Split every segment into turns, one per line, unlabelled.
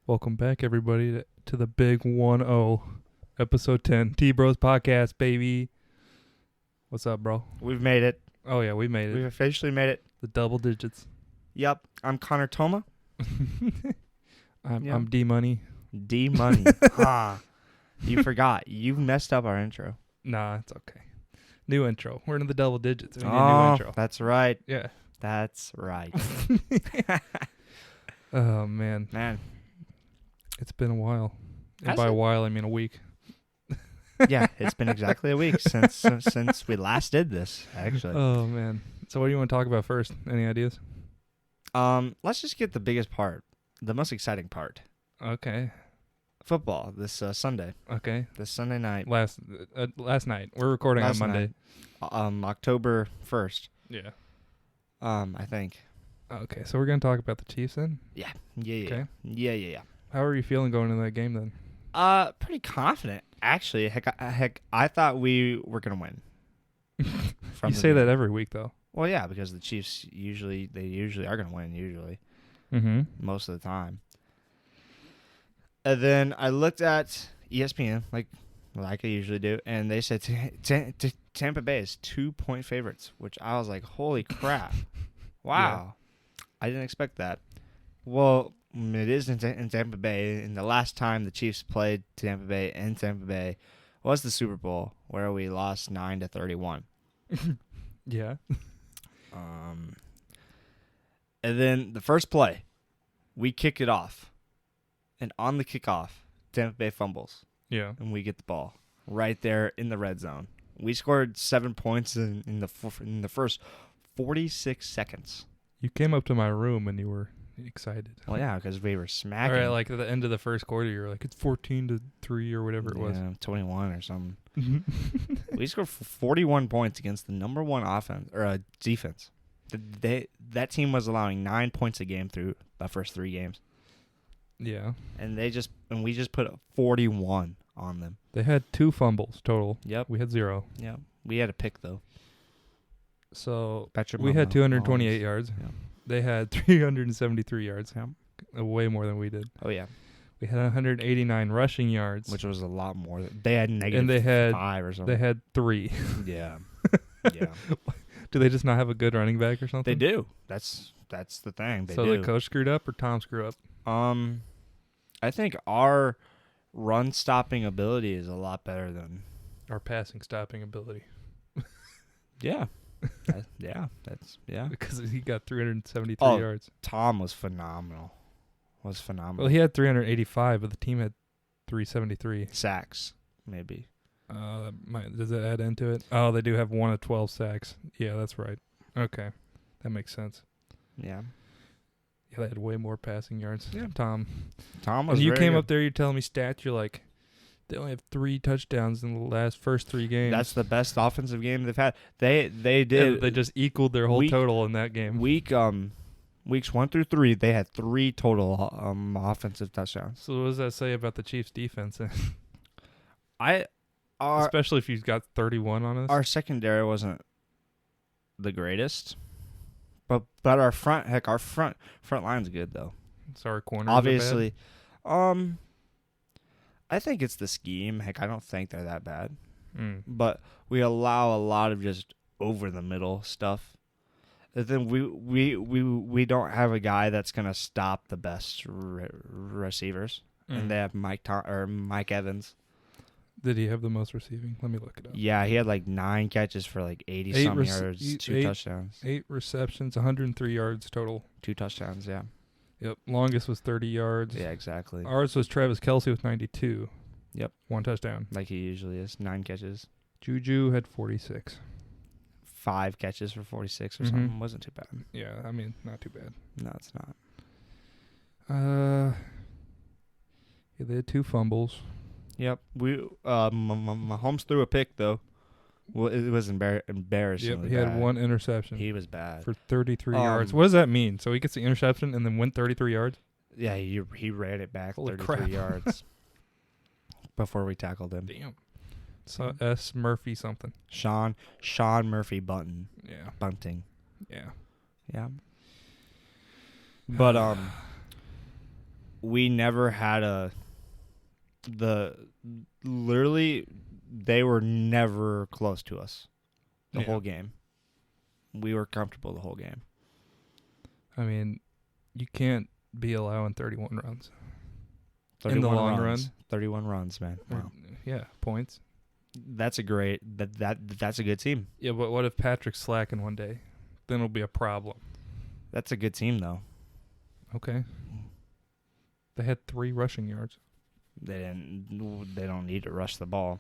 Welcome back, everybody, to the Big 1-0, episode 10, TBROS podcast, baby. What's up, bro?
We've made it.
Oh, yeah, we made it.
We've officially made it.
The double digits.
Yep. I'm Connor Toma.
I'm D-Money.
D-Money. You forgot. You messed up our intro.
Nah, it's okay. New intro. We're in the double digits. We need a new intro.
That's right.
Yeah.
That's right.
Oh, man. It's been a while. And by a while, I mean a week.
Yeah, it's been exactly a week since we last did this, actually.
Oh, man. So what do you want to talk about first? Any ideas?
Let's just get the biggest part, the most exciting part.
Okay.
Football this Sunday.
Okay.
This Sunday night.
Last night. We're recording on Monday.
October 1st.
Yeah.
I think.
Okay, so we're going to talk about the Chiefs then?
Yeah.
Okay.
Yeah.
How are you feeling going into that game then?
Pretty confident, actually. Heck, I thought we were gonna win.
You say that every week, though.
Well, yeah, because the Chiefs usually are gonna win. Most of the time. And then I looked at ESPN, like I usually do, and they said Tampa Bay is 2-point favorites, which I was like, holy crap! Wow, yeah. I didn't expect that. Well, it is in Tampa Bay, and the last time the Chiefs played Tampa Bay in Tampa Bay was the Super Bowl, where we lost 9-31.
Yeah.
And then the first play, we kick it off, and on the kickoff, Tampa Bay fumbles.
Yeah.
And we get the ball right there in the red zone. We scored 7 points in the first 46 seconds.
You came up to my room and you were excited.
Well, yeah, because we were smacking.
All right, like at the end of the first quarter, you were like, it's 14-3 or whatever it was.
21 or something. We scored 41 points against the number one offense or defense. That team was allowing 9 points a game through the first 3 games.
Yeah.
And we just put 41 on them.
They had 2 fumbles total.
Yep.
We had 0.
Yep. We had a pick though.
So we had 228 yards.
Yeah.
They had 373 yards.
Yeah.
Way more than we did.
Oh yeah.
We had 189 rushing yards,
which was a lot more. They had negative
and they had
5 or something.
They had 3.
Yeah. Yeah.
Do they just not have a good running back or something?
They do. That's the thing. They do.
So the coach screwed up or Tom screwed up?
I think our run stopping ability is a lot better than
our passing stopping ability.
Yeah.
Because he got 373 yards.
Tom was phenomenal.
Well, he had 385, but the team had 373.
Sacks, maybe.
Does that add into it? Oh, they do have 1 of 12 sacks. Yeah, that's right. Okay. That makes sense.
Yeah.
Yeah, they had way more passing yards.
Yeah.
Tom
was
and you
very
came
good.
up there, you're telling me stats, you're like, they only have 3 touchdowns in the first 3 games.
That's the best offensive game they've had. They did.
Yeah, they just equaled their whole total in that game.
Weeks 1 through 3, they had 3 total offensive touchdowns.
So what does that say about the Chiefs' defense?
Especially
if you've got 31 on us.
Our secondary wasn't the greatest, but our front line's good though.
So our corners
obviously, I think it's the scheme. Heck, I don't think they're that bad. But we allow a lot of just over the middle stuff. And then we don't have a guy that's gonna stop the best receivers, and they have Mike Evans.
Did he have the most receiving? Let me look it up.
Yeah, he had like 9 catches for like 80-some yards, 2 touchdowns.
8 receptions, 103 yards total.
2 touchdowns, yeah.
Yep, longest was 30 yards.
Yeah, exactly.
Ours was Travis Kelce with 92.
Yep.
1 touchdown.
Like he usually is, 9 catches.
Juju had 46.
5 catches for 46 or something. Wasn't too bad.
Yeah, I mean, not too bad.
No, it's not.
Yeah, they had 2 fumbles.
Yep. Mahomes threw a pick though. Well, it was embarrassing.
Yep, he had 1 interception.
He was bad
for 33 yards. What does that mean? So he gets the interception and then went 33 yards?
Yeah, he ran it back.
Holy
33
crap.
yards before we tackled him.
Damn. So S. Murphy something.
Sean Murphy Bunting.
Yeah.
Bunting.
Yeah.
Yeah. But we never had literally, they were never close to us the whole game. We were comfortable the whole game.
I mean, you can't be allowing 31 runs.
31
in the long
runs.
run.
31 runs, man. Wow.
Yeah, points.
That's a good team.
Yeah, but what if Patrick's slacking one day? Then it'll be a problem.
That's a good team, though.
Okay. They had 3 rushing yards.
They don't need to rush the ball.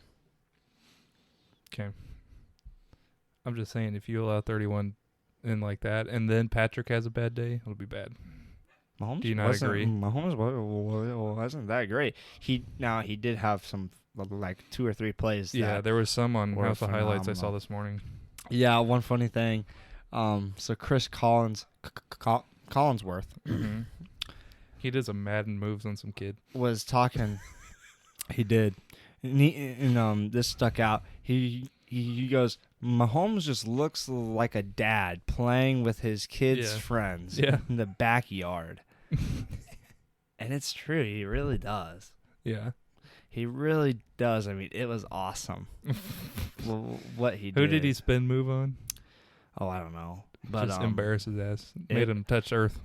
Okay. I'm just saying, if you allow 31 in like that, and then Patrick has a bad day, it'll be bad.
Mahomes
Do you not agree?
Mahomes wasn't that great. He did have some like 2 or 3 plays.
Yeah, there was some on House of Highlights I saw
phenomenal.
this morning.
Yeah, one funny thing. So Chris Collinsworth.
Mm-hmm. He did some Madden moves on some kid.
Was talking. He did, and this stuck out. He goes, Mahomes just looks like a dad playing with his kids' friends in the backyard. And it's true. He really does.
Yeah.
He really does. I mean, it was awesome what he did.
Who did he spin move on?
Oh, I don't know. But
just embarrassed his ass. Made him touch earth.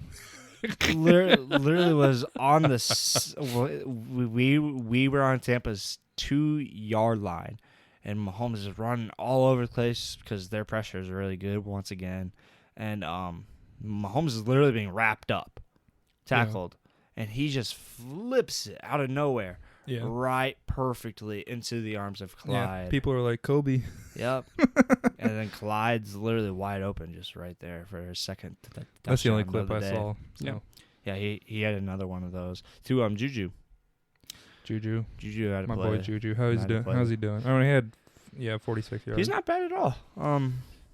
literally was on the we were on Tampa's 2-yard line, and Mahomes is running all over the place because their pressure is really good once again, and Mahomes is literally being wrapped up, tackled, and he just flips it out of nowhere, right perfectly into the arms of Clyde.
Yeah, people are like, Kobe.
Yep. And then Clyde's literally wide open just right there for his second touchdown.
That's the only clip
of the
I
day.
saw. So.
Yeah, he had another one of those. To Juju had to
My
play.
boy Juju. How's he doing? Oh, he had 46 yards.
He's not bad at all.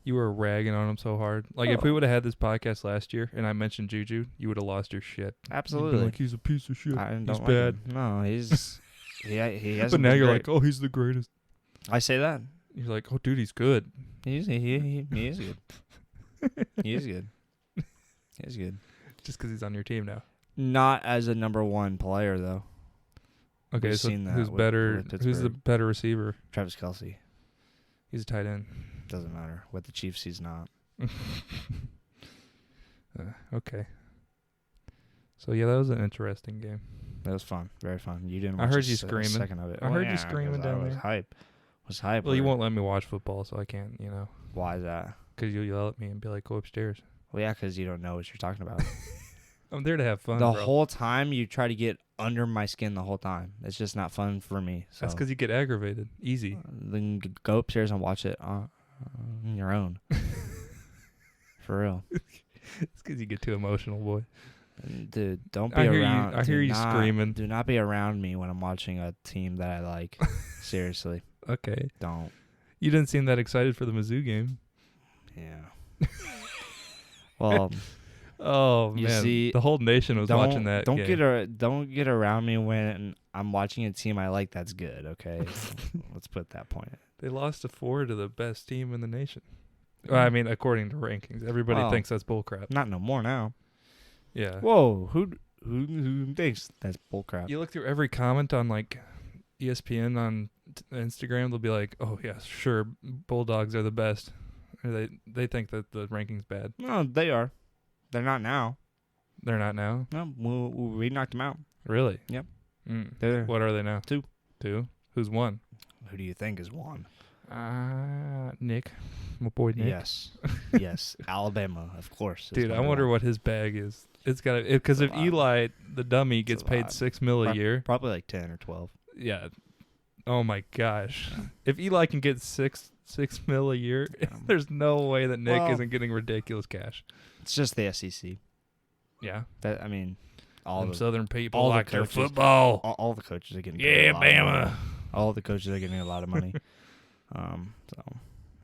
You were ragging on him so hard. Like, if we would have had this podcast last year and I mentioned Juju, you would have lost your shit.
Absolutely.
You'd been like, he's a piece of shit. He's
like
bad.
him. No, he's he has.
But now you're like, oh, he's the greatest.
I say that.
You're like, oh, dude, he's good.
He is good. He is good. He is good.
Just because he's on your team now.
Not as a number 1 player though.
Okay,
We've
so
seen that
who's
with
better? Who's the better receiver?
Travis Kelce.
He's a tight end.
Doesn't matter. With the Chiefs, he's not.
Okay. So yeah, that was an interesting game.
That was fun. Very fun. You didn't.
I
Watch
heard you
a
screaming.
Second of it.
I heard you screaming down
there. Was hype.
Well, you won't let me watch football, so I can't.
Why is that?
Because you'll yell at me and be like, "Go upstairs."
Well, yeah, because you don't know what you're talking about.
I'm there to have fun.
The
bro.
whole time you try to get under my skin the whole time. It's just not fun for me. So.
That's because you get aggravated. Easy.
Then go upstairs and watch it on your own. For real.
It's because you get too emotional, boy.
Dude, don't be around.
I hear you screaming.
Do not be around me when I'm watching a team that I like. Seriously.
Okay.
Don't.
You didn't seem that excited for the Mizzou game.
Yeah. Well.
Oh man,
see,
the whole nation was watching that.
Don't get around me when I'm watching a team I like that's good. Okay, let's put that point.
They lost to 4 to the best team in the nation. Well, I mean, according to rankings, everybody thinks that's bullcrap.
Not no more now.
Yeah.
Whoa, who thinks that's bullcrap?
You look through every comment on like ESPN on Instagram, they'll be like, "Oh yeah, sure, Bulldogs are the best." Or they think that the ranking's bad.
No, they are. They're not now.
They're not now?
No, we knocked them out.
Really?
Yep.
What are they now?
2.
2? Who's 1?
Who do you think is 1?
Nick. My boy Nick.
Yes. Yes. Alabama, of course.
Dude, I wonder what his bag is. It's got to, because if Eli, the dummy, gets paid $6 million a year.
Probably like 10 or 12.
Yeah. Oh my gosh. If Eli can get $6 million a year, there's no way that Nick isn't getting ridiculous cash.
It's just the SEC.
Yeah.
All
the
Southern
people
all
like
the coaches,
their football.
All the coaches are getting
Yeah, Bama.
All the coaches are getting a lot of money. So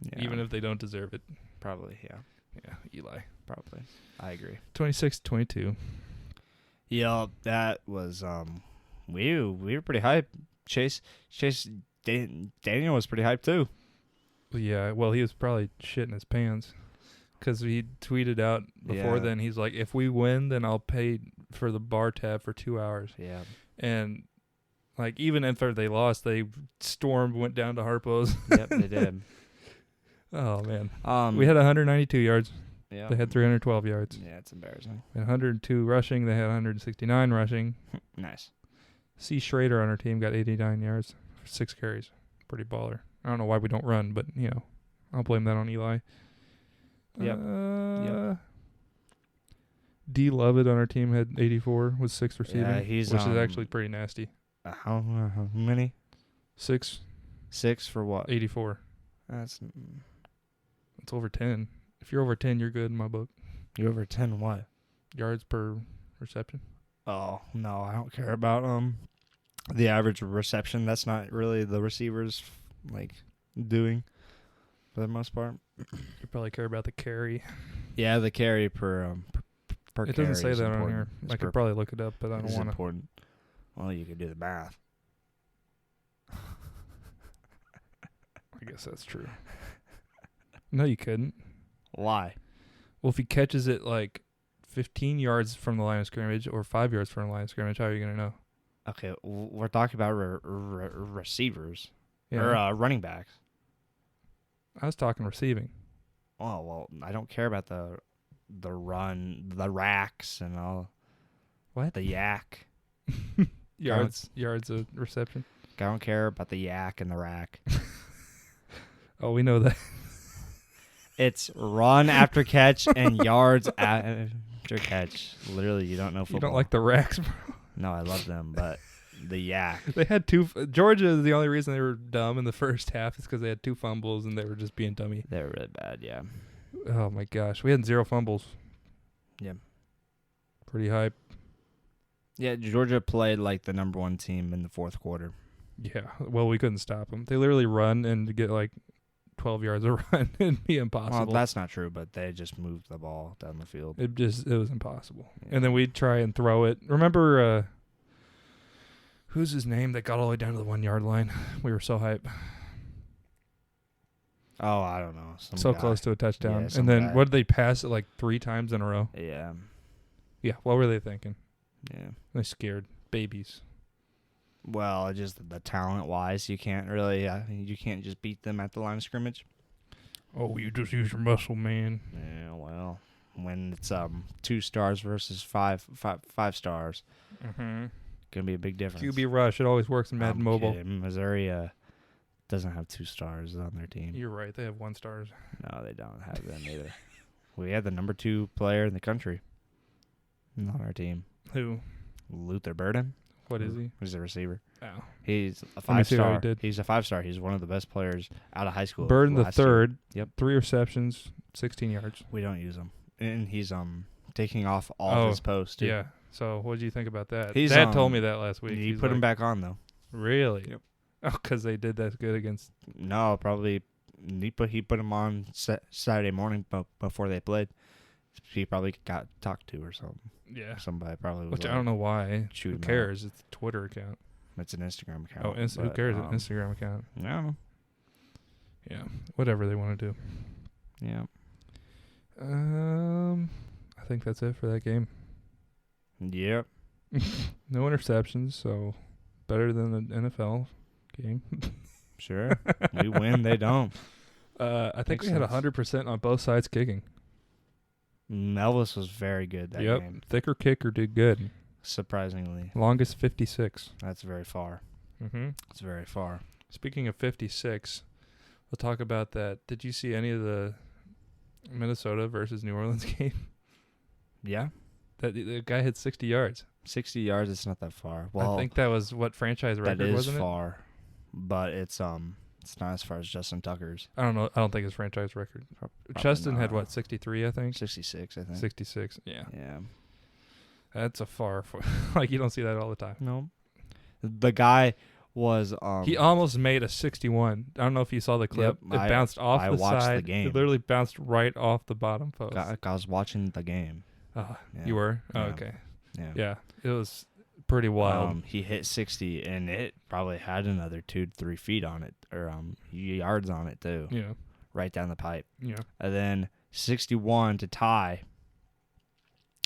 yeah.
Even if they don't deserve it.
Probably, yeah.
Yeah, Eli.
Probably. I agree.
26-22.
Yeah, that was we were pretty hyped. Chase Daniel was pretty hyped too.
Yeah, well, he was probably shitting his pants because he tweeted out before then. He's like, if we win, then I'll pay for the bar tab for 2 hours.
Yeah.
And like even if they lost, they stormed, went down to Harpo's.
Yep, they did.
Oh man.
We
had 192 yards.
Yeah.
They had 312 yards.
Yeah, it's embarrassing.
And 102 rushing. They had 169 rushing.
Nice.
C. Schrader on our team got 89 yards for 6 carries. Pretty baller. I don't know why we don't run, but I'll blame that on Eli.
Yep.
D. Lovett on our team had 84 with 6 receiving,
Yeah,
which is actually pretty nasty.
How many?
6,
6 for what?
84.
That's
It's over 10. If you're over 10, you're good in my book.
you over 10 what?
Yards per reception.
Oh, no, I don't care about the average reception. That's not really the receivers doing for the most part.
You probably care about the carry.
Yeah, the carry per
It
carry
doesn't say
is
that on
important.
here. I could probably look it up, but I don't
It's
want to.
important. Well, you could do the math.
I guess that's true. No, you couldn't.
Why?
Well, if he catches it 15 yards from the line of scrimmage or 5 yards from the line of scrimmage, how are you going to know?
Okay, we're talking about receivers
Yeah.
or running backs.
I was talking receiving.
Oh, well, I don't care about the run, the racks, and all.
What?
The yak.
Yards of reception.
I don't care about the yak and the rack.
Oh, we know that.
It's run after catch and yards after catch. Literally, you don't know football.
You don't like the racks, bro?
No, I love them, but the yak.
They had two. Georgia is the only reason they were dumb in the first half is because they had 2 fumbles and they were just being dummy.
They're really bad, yeah.
Oh, my gosh. We had 0 fumbles.
Yeah.
Pretty hype.
Yeah, Georgia played like the number 1 team in the fourth quarter.
Yeah. Well, we couldn't stop them. They literally run and get 12 yards a run. It'd be impossible.
Well, that's not true, but they just moved the ball down the field.
It was impossible.
Yeah.
And then we'd try and throw it. Remember, who's his name that got all the way down to the 1 yard line? We were so hype.
Oh, I don't know.
So close to a touchdown.
Yeah,
and then
guy.
what did they pass it 3 times in a row?
Yeah.
Yeah. What were they thinking?
Yeah.
They scared babies.
Well, just the talent-wise, you can't you can't just beat them at the line of scrimmage.
Oh, you just use your muscle, man.
Yeah, well, when it's 2 stars versus five stars,
Mm-hmm.
gonna be a big difference.
QB rush. It always works in Madden
I'm
Mobile.
kidding. Missouri doesn't have 2 stars on their team.
You're right. They have 1 stars.
No, they don't have them either. We had the number 2 player in the country on our team.
Who?
Luther Burden.
What is he?
He's a receiver.
Oh.
He's a
Let me see what he
5-star.
did.
He's a 5-star. He's one of the best players out of high school.
Burden the
last year.
third.
Yep.
3 receptions, 16 yards.
We don't use him, and he's taking off all of his posts. Too.
Yeah. So what did you think about that?
He's,
Dad told me that last week.
You
He's
put him back on though.
Really?
Yep.
Oh, because they did that good against.
No, probably he put him on Saturday morning before they played. He probably got talked to or something.
Yeah.
Somebody probably. Was
Which I don't know why.
Shoot
Who
him
cares? It's a Twitter account.
It's an Instagram account.
Oh, who cares? It's an Instagram account.
I don't know.
Yeah. Whatever they want to do.
Yeah.
I think that's it for that game.
Yep.
No interceptions, so better than the NFL game.
Sure. We win. They don't.
I think
Makes
we had
sense.
100% on both sides kicking.
Elvis was very good that game.
Thicker kicker did good.
Surprisingly.
Longest 56.
That's very far.
Mm-hmm.
It's very far.
Speaking of 56, we'll talk about that. Did you see any of the Minnesota versus New Orleans game?
Yeah.
That the guy hit 60 yards.
60 yards, it's not that far. Well,
I think that was what franchise record,
that is
wasn't
far. But it's not as far as Justin Tucker's.
it? I don't know. I don't think it's franchise record.
Probably
Justin had
not.
what, 63, I think?
66, I think.
66. Yeah.
Yeah.
That's a far you don't see that all the time.
No. The guy was
He almost made a 61. I don't know if you saw the clip.
Yep,
It bounced off
I
the
watched the
side.
game.
It literally bounced right off the bottom post.
I was watching the game.
Oh,
Yeah.
you were? Oh,
Yeah.
okay.
Yeah.
Yeah. It was pretty wild.
He hit 60 and it probably had another 2 to 3 feet on it or yards on it too.
Yeah.
Right down the pipe.
Yeah.
And then 61 to tie.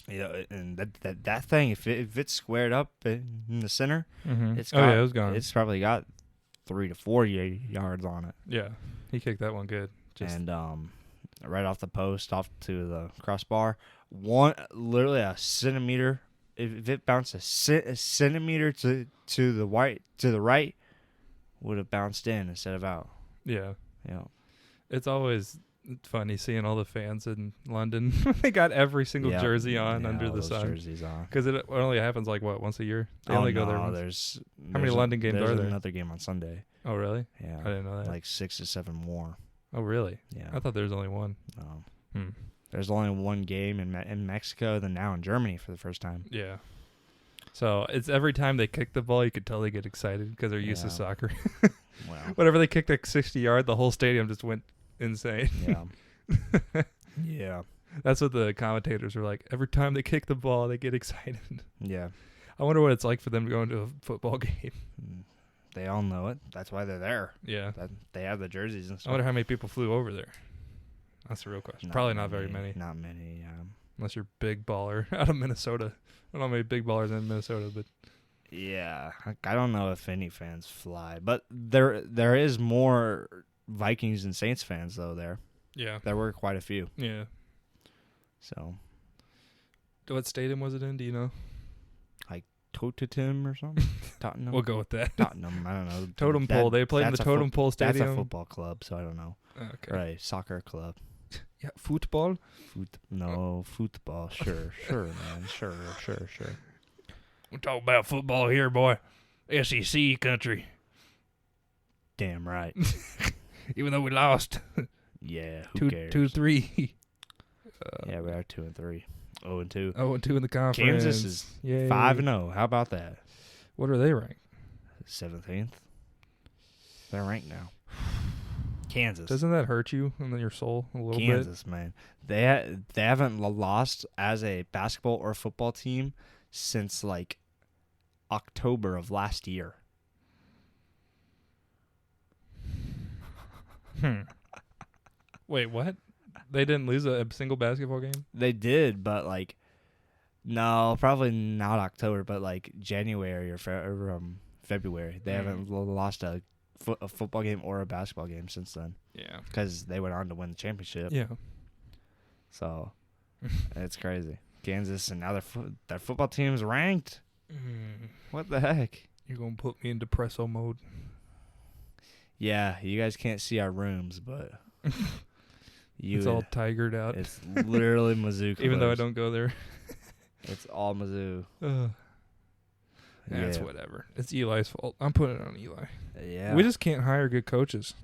and that thing, if it's squared up in the center, it's got,
it was gone.
It's probably got 3 to 4 yards on it.
Yeah, he kicked that one good.
And right off the post, off to the crossbar, literally a centimeter. If it bounced a centimeter to the right, would have bounced in instead of out.
Yeah.
Yeah.
It's always funny seeing all the fans in London. They got every single jersey on under the sun.
Jerseys on.
Because it only happens once a year. They only go there.
There's
how many London games are there?
There's another game on Sunday.
Oh, really?
Yeah.
I didn't know that.
Like 6 to 7 more.
Oh, really?
Yeah.
I thought there was only one.
No. There's only one game in Mexico, then now in Germany for the first time.
Yeah. So it's every time they kick the ball, you could tell they get excited because they're used to soccer.
Wow.
Whenever they kicked a 60-yard, the whole stadium just went insane.
Yeah. Yeah.
That's what the commentators were like. Every time they kick the ball, they get excited.
Yeah.
I wonder what it's like for them to go into a football game.
They all know it. That's why they're there.
Yeah.
They have the jerseys and stuff.
I wonder how many people flew over there. That's the real question. Probably not very many.
Not many.
Unless you're a big baller out of Minnesota. I don't know how many big ballers in Minnesota, but
yeah, I don't know if any fans fly, but there is more Vikings and Saints fans though there.
Yeah,
there were quite a few.
Yeah.
So,
what stadium was it in? Do you know?
Like Tottenham or something? Tottenham.
We'll go with that.
Tottenham. I don't know.
Totem Pole. They played in the Totem Pole Stadium.
That's a football club, so I don't know.
Okay.
Right, soccer club.
Yeah, football.
Football. Sure, man. Sure.
We're talking about football here, boy. SEC country.
Damn right.
Even though we lost.
Yeah, who cares?
2-3.
Yeah, we are 2-3. 0-2.
0-2 in the conference.
Kansas is 5-0. How about that?
What are they ranked?
17th. They're ranked now. Kansas.
Doesn't that hurt you in your soul a little bit?
Kansas, man. They haven't lost as a basketball or football team since like October of last year.
Wait, what? They didn't lose a single basketball game?
They did, but like, no, probably not October, but like January or February. They haven't lost a football game or a basketball game since then.
Yeah.
Because they went on to win the championship.
Yeah.
So, it's crazy. Kansas, and now their football team's ranked. What the heck?
You're going to put me in depresso mode.
Yeah, you guys can't see our rooms, but
it's all tigered out.
It's literally Mizzou.
Even though I don't go there.
It's all Mizzou.
It's whatever. It's Eli's fault. I'm putting it on Eli.
Yeah.
We just can't hire good coaches.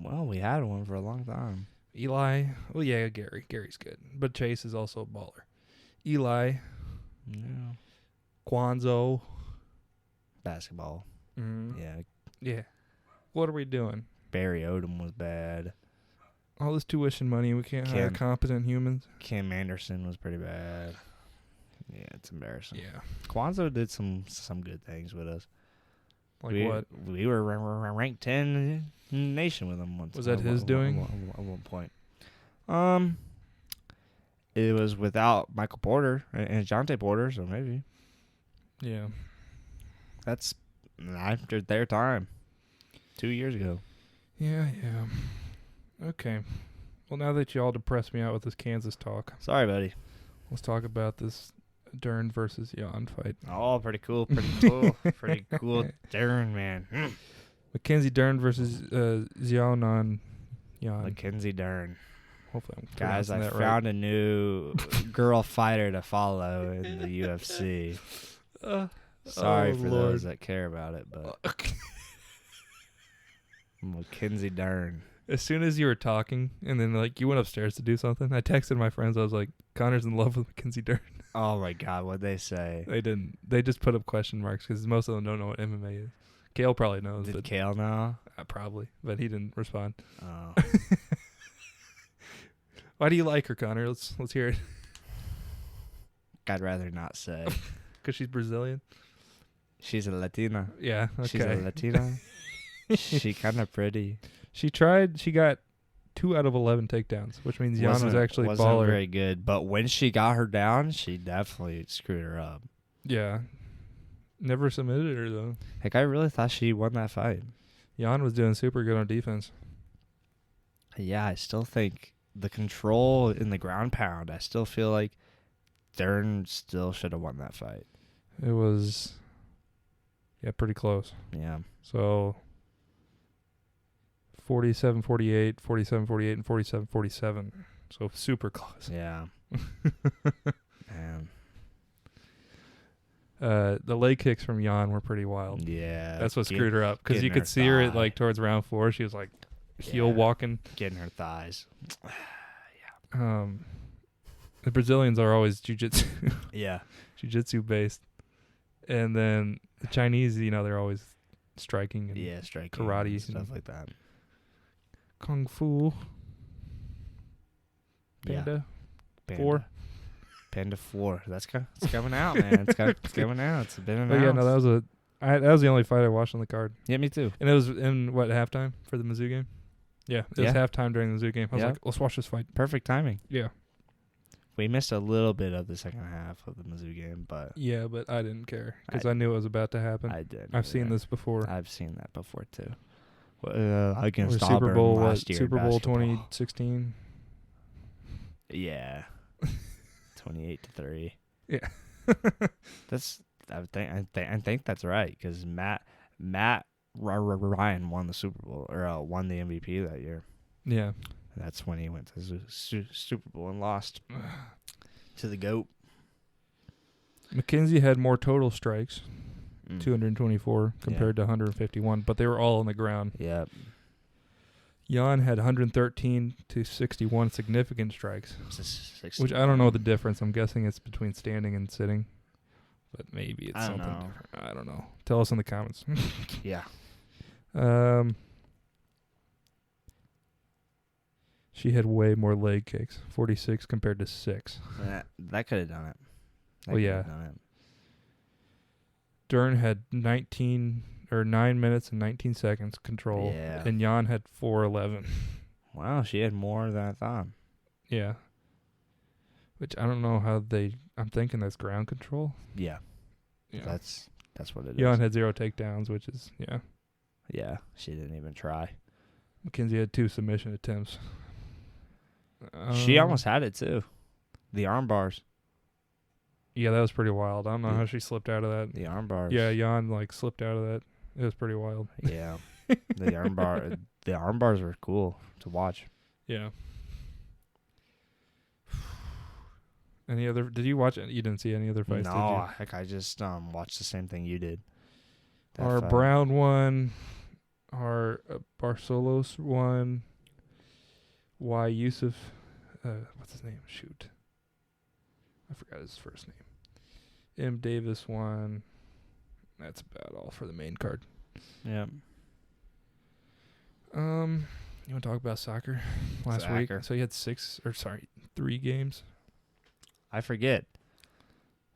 Well, we had one for a long time.
Eli. Well, yeah, Gary. Gary's good. But Chase is also a baller. Eli.
Yeah.
Kwanzaa.
Basketball.
Mm-hmm.
Yeah.
Yeah. What are we doing?
Barry Odom was bad.
All this tuition money, we can't hire competent humans.
Cam Anderson was pretty bad. Yeah, it's embarrassing.
Yeah.
Kwanzaa did some good things with us.
Like what?
We were ranked 10 in the nation with him once.
Was that his doing?
At one point. It was without Michael Porter and Jonte Porter, so maybe.
Yeah.
That's after their time. 2 years ago.
Yeah. Okay. Well, now that you all depressed me out with this Kansas talk.
Sorry, buddy.
Let's talk about this Dern versus Jan fight.
Oh, pretty cool. Pretty cool. Dern, man.
Mackenzie Dern versus Jan on Jan.
Mackenzie Dern.
Hopefully I'm
Guys, I found a new girl fighter to follow in the UFC. Sorry for those that care about it, but Mackenzie Dern.
As soon as you were talking, and then like you went upstairs to do something, I texted my friends. I was like, "Connor's in love with Mackenzie Dern."
Oh my God, what'd they say?
They didn't. They just put up question marks because most of them don't know what MMA is. Kale probably knows.
Did Kale know?
Probably, but he didn't respond.
Oh.
Why do you like her, Connor? Let's hear it.
I'd rather not say.
Because she's Brazilian.
She's a Latina.
Yeah. Okay.
She's a Latina. She kind of pretty.
She tried. She got 2 out of 11 takedowns, which means Jan was actually
wasn't
baller.
very good. But when she got her down, she definitely screwed her up.
Yeah. Never submitted her, though.
Heck, I really thought she won that fight.
Jan was doing super good on defense.
Yeah, I still think the control in the ground pound, I still feel like Dern still should have won that fight.
It was, pretty close.
Yeah.
So 47-48, 47-48, and 47-47. So super close.
Yeah. Man.
The leg kicks from Jan were pretty wild.
Yeah.
That's what screwed her up. Because you could see her like towards round 4. She was like heel walking.
Getting her thighs.
The Brazilians are always jiu-jitsu.
Yeah.
Jiu-jitsu based. And then the Chinese, they're always striking and
striking.
karate.
And stuff like that.
Kung Fu. Panda. 4.
Panda 4. It's coming out, man. It's coming out. It's been announced.
Oh, yeah, no, that was the only fight I watched on the card.
Yeah, me too.
And it was in, halftime for the Mizzou game? Yeah, it was halftime during the Mizzou game. I was like, let's watch this fight.
Perfect timing.
Yeah.
We missed a little bit of the second half of the Mizzou game, but...
Yeah, but I didn't care because I knew it was about to happen.
I did.
I've seen this before.
I've seen that before, too. Against
Super Bowl,
Auburn last year.
Super Bowl 2016?
Yeah. 28-3.
Yeah.
I think that's right because Matt Ryan won the Super Bowl or won the MVP that year.
Yeah.
That's when he went to the Super Bowl and lost to the GOAT.
McKenzie had more total strikes, 224 compared to 151, but they were all on the ground.
Yeah.
Jan had 113 to 61 significant strikes, which I don't know the difference. I'm guessing it's between standing and sitting, but maybe it's something different. I don't know. Tell us in the comments.
Yeah.
She had way more leg kicks, 46 compared to 6.
That could have done it.
Dern had 9 minutes and 19 seconds control, and Jan had 4:11.
Wow, she had more than I thought.
Yeah. Which I don't know how I'm thinking that's ground control.
Yeah. That's what it is.
Jan had 0 takedowns, which is,
Yeah, she didn't even try.
McKenzie had 2 submission attempts.
She almost had it, too. The arm bars.
Yeah, that was pretty wild. I don't know how she slipped out of that.
The arm bars.
Yeah, Jan, slipped out of that. It was pretty wild.
Yeah. The arm bars were cool to watch.
Yeah. Did you watch it? You didn't see any other fights, did you?
No, I just watched the same thing you did.
Our Brown won. Our Barcelos won. Yusuf, what's his name? Shoot. I forgot his first name. M. Davis won. That's about all for the main card.
Yeah.
You want to talk about soccer last week? So you had 3 games.
I forget.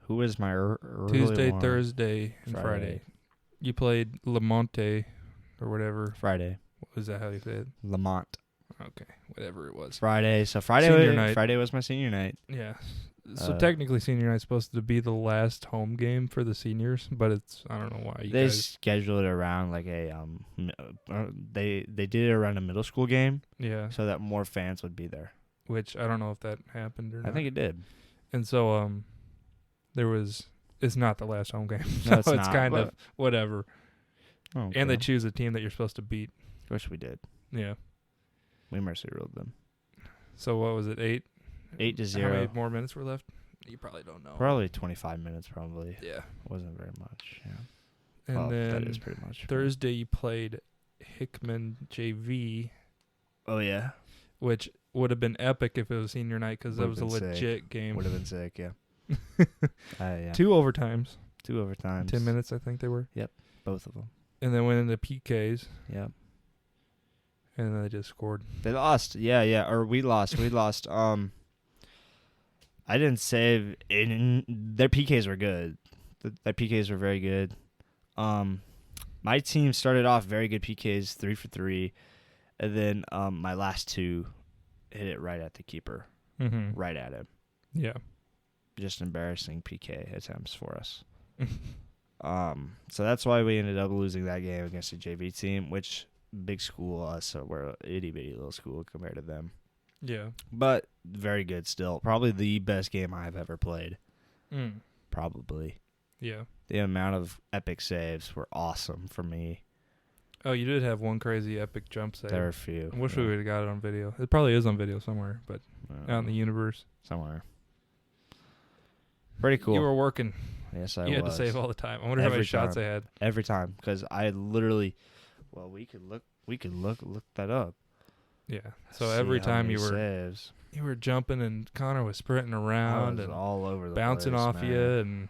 Who was my early
Tuesday,
one?
Thursday, and Friday. You played Lamonte or whatever.
Friday.
Was that how you say it?
Lamont.
Okay, whatever it was.
Friday. So Friday was my senior night.
Yeah. So technically, senior night's supposed to be the last home game for the seniors, but I don't know why.
They scheduled it around like they did it around a middle school game.
Yeah.
So that more fans would be there.
Which I don't know if that happened or not.
I think it did.
And so it's not the last home game.
No,
so
it's not,
kind of whatever.
Okay.
And they choose a team that you're supposed to beat.
Which we did.
Yeah.
We mercy ruled them.
So what was it?
8-0.
How many more minutes were left? You probably don't know.
Probably 25 minutes, probably.
Yeah.
Wasn't very much, yeah.
And then
that is pretty much.
Thursday you played Hickman JV.
Oh, yeah.
Which would have been epic if it was senior night because that was a legit game.
Would have been sick, yeah. Yeah.
2 overtimes.
2 overtimes.
10 minutes, I think they were.
Yep, both of them.
And then went into PKs.
Yep.
And then they just scored.
They lost. Yeah. Or we lost. We lost. I didn't save. Their PKs were good. Their PKs were very good. My team started off very good PKs, 3 for 3. And then my last two hit it right at the keeper.
Mm-hmm.
Right at him.
Yeah.
Just embarrassing PK attempts for us. So that's why we ended up losing that game against the JV team, which big school us, so we're an itty-bitty little school compared to them.
Yeah.
But very good still. Probably the best game I've ever played. Probably.
Yeah.
The amount of epic saves were awesome for me.
Oh, you did have one crazy epic jump save.
There were a few.
I wish we would have got it on video. It probably is on video somewhere, but out in the universe.
Somewhere. Pretty cool.
You were working.
Yes, I was.
You had to save all the time. I wonder how many shots they had.
Every time, because I literally, we could look that up.
Yeah. So every time you were jumping and Connor was sprinting around and
all over the
bouncing
place,
off
man.
you,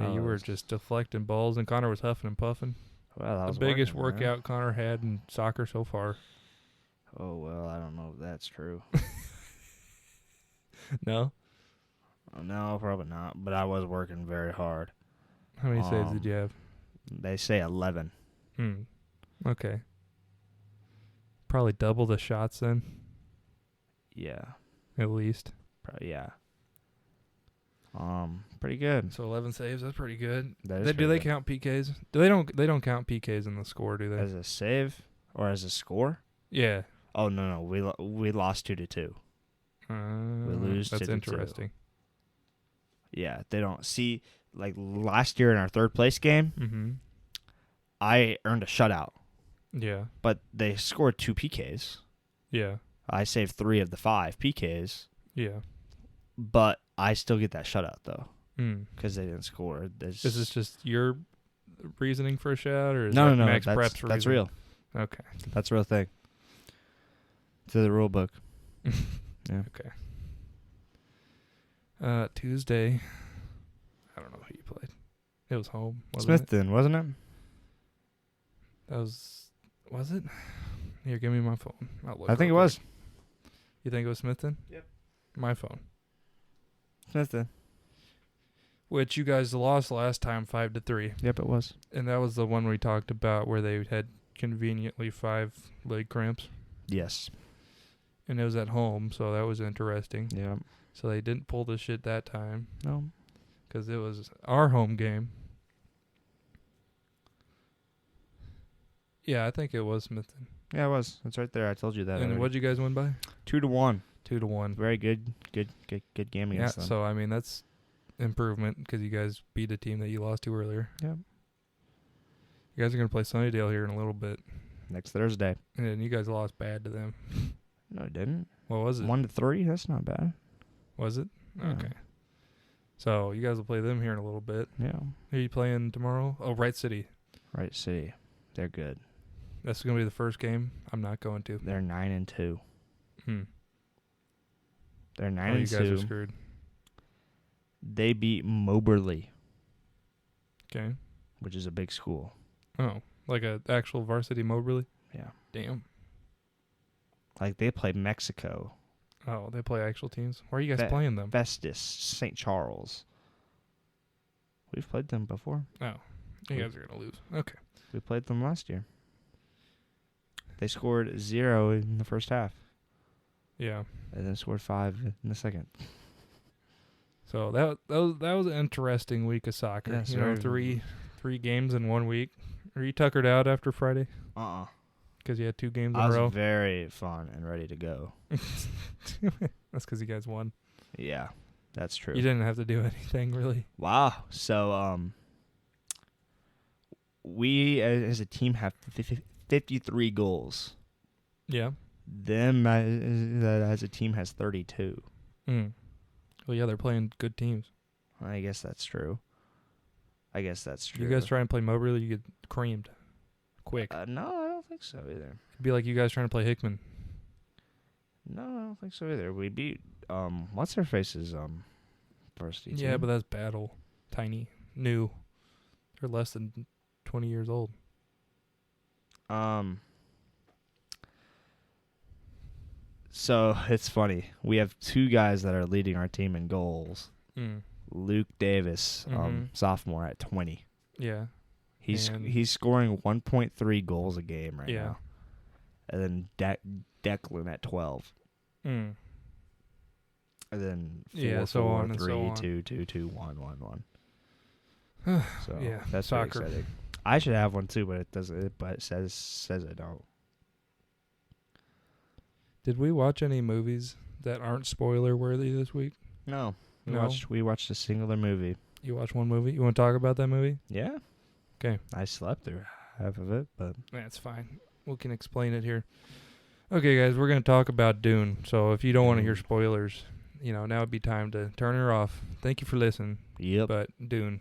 and you were just deflecting balls, and Connor was huffing and puffing.
Well,
the biggest workout Connor had in soccer so far.
Oh well, I don't know if that's true.
No.
No, probably not. But I was working very hard.
How many saves did you have?
They say 11.
Okay. Probably double the shots then.
Yeah.
At least.
Yeah. Pretty good.
So 11 saves. That's pretty good.
Do
they count PKs? They don't count PKs in the score, do they?
As a save or as a score?
Yeah.
Oh no, we lost 2-2. We lose.
That's interesting.
Yeah, they don't see like last year in our third place game.
Mm-hmm.
I earned a shutout.
Yeah.
But they scored 2 PKs.
Yeah.
I saved 3 of the 5 PKs.
Yeah.
But I still get that shutout though.
Because
they didn't score.
Is this just your reasoning for a shout, or is
no,
Max
that's,
Prep's
that's real.
Okay.
That's a real thing. To the rule book. Yeah.
Okay. Tuesday. I don't know who you played. It was home.
Smithton, wasn't it?
Was it? Here, give me my phone.
I think it was.
You think it was Smithton?
Yep.
My phone.
Smithton.
Which you guys lost last time 5-3.
Yep, it was.
And that was the one we talked about where they had conveniently 5 leg cramps.
Yes.
And it was at home, so that was interesting.
Yeah.
So they didn't pull the shit that time.
No.
Because it was our home game. Yeah, I think it was Smithton.
Yeah, it was. It's right there. I told you that.
And what'd you guys win by?
2-1.
2-1.
Very good game against them.
So I mean that's improvement because you guys beat a team that you lost to earlier.
Yeah.
You guys are gonna play Sunnydale here in a little bit.
Next Thursday.
And then you guys lost bad to them.
No, it didn't.
What was it?
1-3. That's not bad.
Was it?
Yeah.
Okay. So you guys will play them here in a little bit.
Yeah.
Who are you playing tomorrow? Oh, Wright City.
Wright City. They're good.
That's gonna be the first game. I'm not going to.
They're 9-2. They're 9-2.
You guys are screwed.
They beat Moberly.
Okay.
Which is a big school.
Oh, like a actual varsity Moberly?
Yeah.
Damn.
Like they play Mexico.
Oh, they play actual teams? Where are you guys playing them?
Festus, St. Charles. We've played them before.
Oh, you guys are going to lose. Okay.
We played them last year. They scored 0 in the first half.
Yeah.
And then scored 5 in the second.
So that was an interesting week of soccer.
Yes,
you know, three games in 1 week. Are you tuckered out after Friday? Because you had 2 games in a row?
I was very fun and ready to go.
That's because you guys won.
Yeah, that's true.
You didn't have to do anything, really.
Wow. So, we as a team have 53 goals.
Yeah.
Them as a team has 32.
Well, yeah, they're playing good teams.
I guess that's true.
You guys try and play Moberly, you get creamed quick.
No, I don't think so either.
It'd be like you guys trying to play Hickman.
No, I don't think so either. We beat what's their face's varsity team.
Yeah, but that's battle. Tiny, new. They're less than 20 years old.
So it's funny. We have 2 guys that are leading our team in goals. Luke Davis, sophomore at 20.
Yeah.
He's scoring 1.3 goals a game right now. and then Declan at 12.
Mm.
And then 4,
Yeah, so
4,
on and
3,
so on.
2, 2, 2, 1, 1, 1. So
Yeah,
that's
soccer.
exciting. I should have one too, but it doesn't. But it says I don't.
Did we watch any movies that aren't spoiler worthy this week?
No.
No?
We watched a singular movie.
You watched one movie? You want to talk about that movie?
Yeah.
Okay.
I slept through half of it, but
That's fine. We can explain it here. Okay, guys, we're going to talk about Dune. So if you don't want to hear spoilers, now would be time to turn her off. Thank you for listening.
Yep.
But Dune,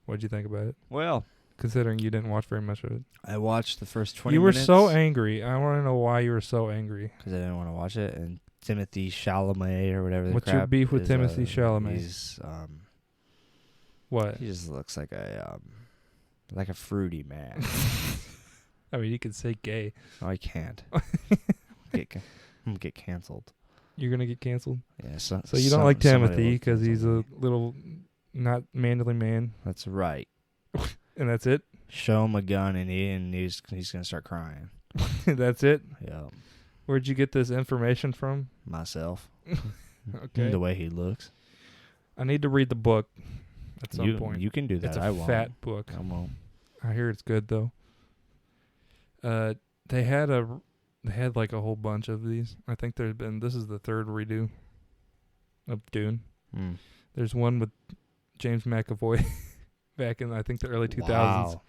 what'd you think about it?
Well,
considering you didn't watch very much of it.
I watched the first 20
minutes.
minutes.
You were so angry. I want to know why you were so angry.
Because I didn't want to watch it. And Timothy Chalamet or whatever the
What's
crap
your beef with
is,
Timothy Chalamet?
He's,
what?
He just looks like a fruity man.
I mean, you could say gay.
No, I can't. I'm going to get canceled.
You're going to get canceled?
Yeah.
So you don't like Timothy because he's a little not manly man?
That's right.
And that's it?
Show him a gun and he's going to start crying.
That's it?
Yeah.
Where'd you get this information from?
Myself.
Okay.
The way he looks.
I need to read the book at some point.
You can do that.
It's a
I won't.
fat book.
I won't.
I hear it's good though. They had like a whole bunch of these. I think this is the third redo of Dune.
Mm.
There's one with James McAvoy back in I think the early 2000s.
Wow.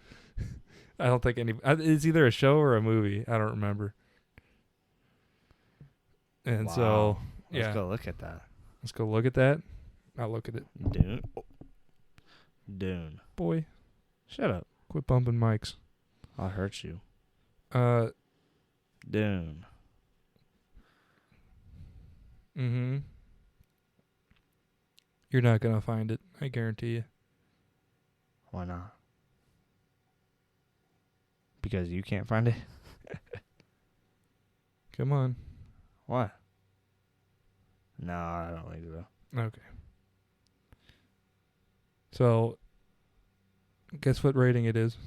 I don't think it's either a show or a movie. I don't remember. And
wow.
so yeah,
Let's go look at that.
Let's go look at that. I'll look at it.
Dune.
Boy,
shut up.
Quit bumping mics.
I'll hurt you.
Mhm.
Dune.
You're not gonna find it. I guarantee you.
Why not? Because you can't find it?
Come on.
What? No, I don't think so.
Okay. So, guess what rating it is?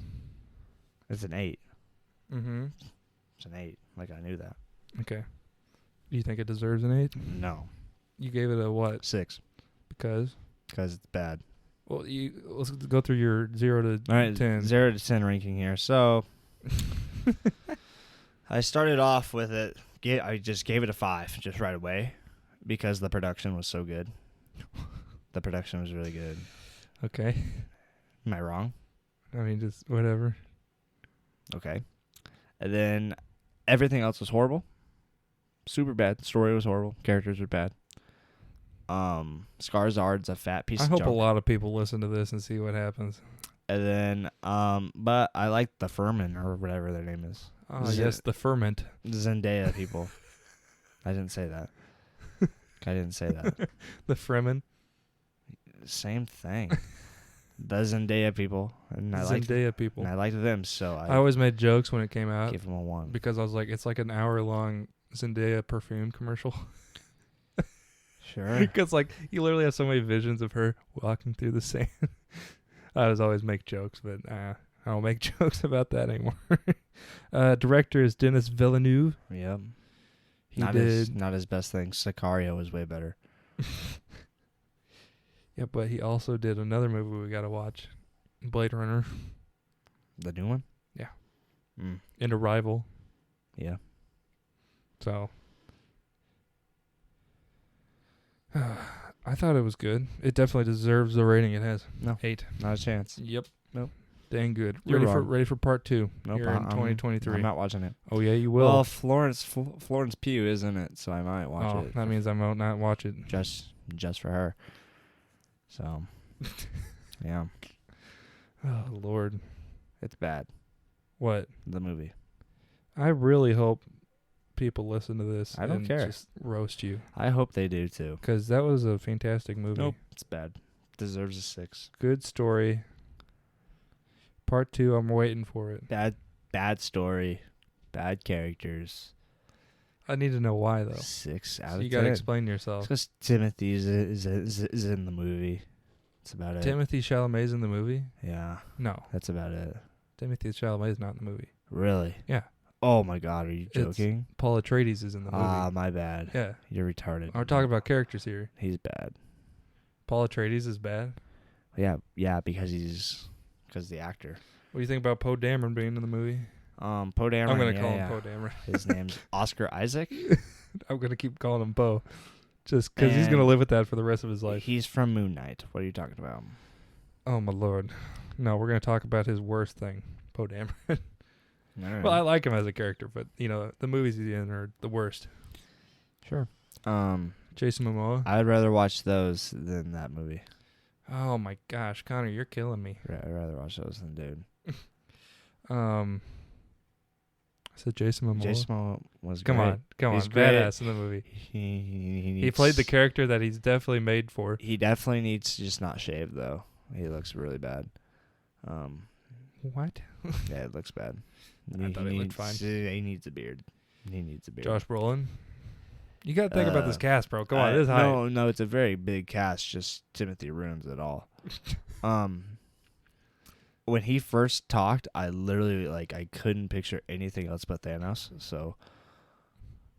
It's an 8.
Mm-hmm.
It's an 8. Like, I knew that.
Okay. Do you think it deserves an 8?
No.
You gave it a what?
6.
Because?
Because it's bad.
Well, let's go through your 0 to 10.
0 to 10 ranking here. So, I started off with it. I just gave it a 5 just right away because the production was so good. The production was really good.
Okay.
Am I wrong?
I mean, just whatever.
Okay. And then everything else was horrible. Super bad. Story was horrible. Characters were bad. Skarsgård's a fat piece of junk.
I hope a lot of people listen to this and see what happens.
And then, but I like the Furman or whatever their name is.
Oh, yes, the ferment.
Zendaya people. I didn't say that.
The Fremen.
Same thing. The Zendaya people. And I liked them, so
I always made jokes when it came out.
Give them a 1.
Because I was like, it's like an hour-long Zendaya perfume commercial.
Sure.
Because, like, you literally have so many visions of her walking through the sand. I always make jokes, but I don't make jokes about that anymore. Director is Denis Villeneuve.
Yep.
Not
his best thing. Sicario was way better.
Yeah, but he also did another movie we got to watch. Blade Runner.
The new one?
Yeah.
Mm.
And Arrival.
Yeah.
So, I thought it was good. It definitely deserves the rating it has.
No.
8.
Not a chance.
Yep.
Nope.
Dang good.
You're
ready for part 2.
Nope.
Here in 2023.
I'm not watching it.
Oh yeah, you will.
Well, Florence Pugh is in it, so I might watch it.
That means I might not watch it.
Just for her. So, yeah.
Oh Lord,
it's bad.
What?
The movie.
I really hope people listen to this.
I don't care.
Just roast you.
I hope they do too.
Because that was a fantastic movie.
Nope, it's bad. Deserves a 6.
Good story. Part 2, I'm waiting for it.
Bad story. Bad characters.
I need to know why though.
6 out of 10.
You gotta explain yourself.
Because Timothy is in the movie. That's about it.
Timothy Chalamet's in the movie?
Yeah.
No.
That's about it.
Timothy Chalamet's not in the movie.
Really?
Yeah.
Oh my God, are you joking?
Paul Atreides is in the movie.
Ah, my bad.
Yeah.
You're retarded.
We're talking about characters here.
He's bad.
Paul Atreides is bad?
Yeah, because the actor.
What do you think about Poe Dameron being in the movie?
Poe Dameron.
I'm going to call him Poe Dameron.
His name's Oscar Isaac.
I'm going to keep calling him Poe. Just because he's going to live with that for the rest of his life.
He's from Moon Knight. What are you talking about?
Oh, my Lord. No, we're going to talk about his worst thing, Poe Dameron.
Right.
Well, I like him as a character, but, the movies he's in are the worst.
Sure.
Jason Momoa.
I'd rather watch those than that movie.
Oh, my gosh. Connor, you're killing me.
I'd rather watch those than dude.
I said Jason Momoa.
Jason Momoa was
Come
great.
on. Badass
Great.
in the movie.
He
He played the character that he's definitely made for.
He definitely needs to just not shave, though. He looks really bad.
What?
Yeah, it looks bad.
I thought he looked fine.
He needs a beard.
Josh Brolin. You got to think about this cast, bro. Come on, this high.
No, it's a very big cast. Just Timothy ruins it all. When he first talked, I literally I couldn't picture anything else but Thanos. So,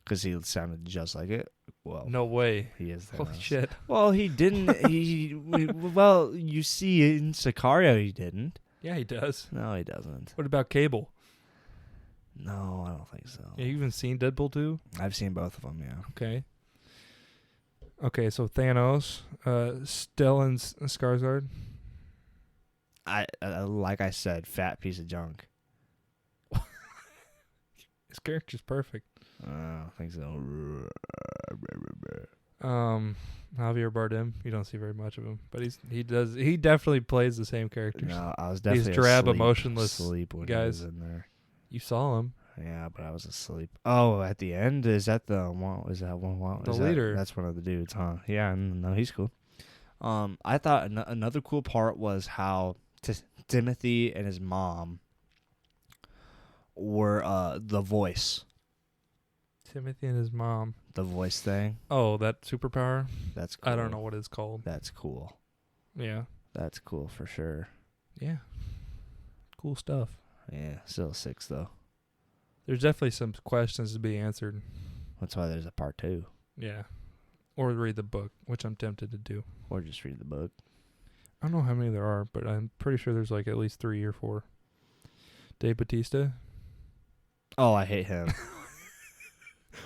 because he sounded just like it. Well,
no way.
He is Thanos.
Holy shit.
Well, he didn't. Well, you see in Sicario, he didn't.
Yeah, he does.
No, he doesn't.
What about Cable?
No, I don't think so.
Yeah, you even seen Deadpool 2?
I've seen both of them, yeah.
Okay, so Thanos, Stellan Skarsgård.
Like I said, fat piece of junk.
His character's perfect.
I don't think so.
Javier Bardem. You don't see very much of him, but he definitely plays the same characters.
No, I was definitely
these drab,
asleep,
emotionless
sleep when
guys
he was in there.
You saw him.
Yeah, but I was asleep. Oh, at the end, is that the one? Is that one?
The leader.
That's one of the dudes, huh? Yeah, no, he's cool. I thought another cool part was how Timothy and his mom were the voice.
Timothy and his mom.
The voice thing.
Oh, that superpower?
That's cool.
I don't know what it's called.
That's cool.
Yeah.
That's cool for sure.
Yeah. Cool stuff.
Yeah, still 6 though.
There's definitely some questions to be answered.
That's why there's a part 2.
Yeah. Or read the book, which I'm tempted to do.
Or just read the book.
I don't know how many there are, but I'm pretty sure there's at least 3 or 4. Dave Bautista.
Oh, I hate him.